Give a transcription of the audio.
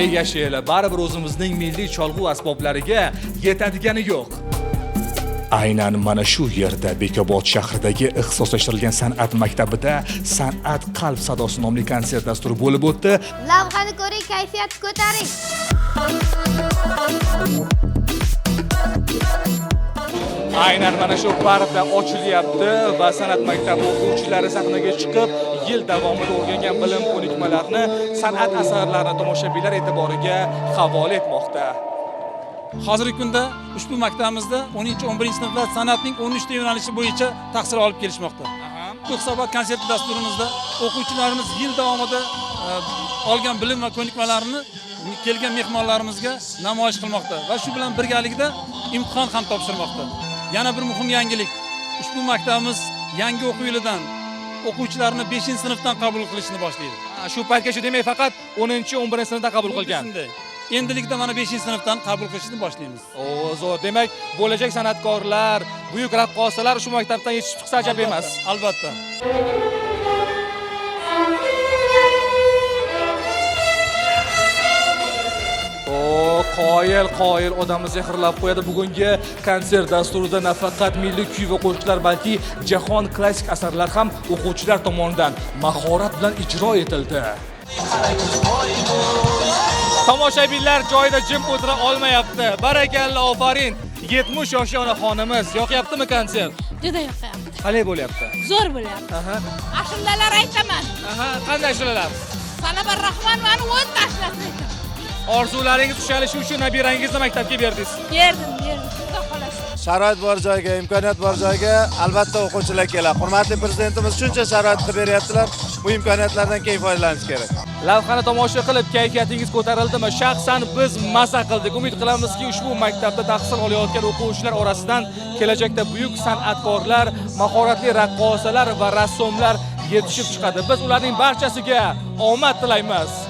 Ey yashaylar, baribir o'zimizning milliy cholg'u asboblariga yetadigani yo'q. Aynan mana shu yerda Bekobod shahridagi ixtisoslashtirilgan san'at maktabida San'at qalb sadosi nomli konsert dasturi bo'lib o'tdi. Lavhani ko'ring, kayfiyatni ko'taring. Aynan mana shu parda ochilyapti va san'at maktabi o'quvchilari sahnaga chiqib, yil davomida o'rgangan bilim ko'nikmalarini, san'at asarlarini tomoshabinlar e'tiboriga havola etmoqda. Hozirgi kunda ushbu maktabimizda 10-11 sinflar san'atning 13 ta yo'nalishi bo'yicha tahsil olib kelishmoqda. Bu hisobot konsert dasturimizda o'quvchilarimiz yil davomida olgan bilim va ko'nikmalarini kelgan mehmonlarimizga namoyish qilmoqda va shu bilan birgalikda imtihon ham topshirmoqda. Yana bir muhim yangilik, ushbu maktabimiz yangi o'quv yilidan o'quvchilarni 5-sinfdan qabul qilishni boshlaydi. Shu paytgacha demak faqat 10-11-sinfdan qabul qilgan. Endilikda mana 5-sinfdan qabul qilishni boshlaymiz. Zo'r. Demak, bo'lajak san'atkorlar, buyuk raqqosalar shu maktabdan yetishib chiqsa ajab emas. Albatta. Qoyil odamni sehrlab qo'yadi. Bugungi konsert dasturida nafaqat milliy kuy va qo'shiqlar, balki jahon klassik asarlar ham o'quvchilar tomonidan mahorat bilan ijro etildi. Tomoshabinlar joyida jim o'tira olmayapti. Barakalla, ofarin. 70 yoshli onaxonimiz. Yoqyaptimi konsert? Juda yoqyapti. Qalay bo'lyapti? Zo'r bo'lyapti. Ashulalar aytaman. Qanday ashulalar? Sanobar Rahmonovani o'z tashlasin. Orzularingiz ushalishi uchun nabirangizni maktabga berdingiz. Berdim. Xudo xolasi. Sharoit bor joyga, imkoniyat bor joyga albatta o'quvchilar keladi. Hurmatli prezidentimiz shuncha sharoit qilib beryaptilar. Bu imkoniyatlardan keng foydalanish kerak. Lavhani tomosha qilib kayfiyatingiz ko'tarildimi? Shaxsan biz maza qildik. Umid qilamizki, ushbu maktabda tahsil olayotgan o'quvchilar orasidan kelajakda buyuk san'atkorlar, mahoratli raqqosalar va rassomlar yetishib chiqadi. Biz ularning barchasiga omad tilaymiz.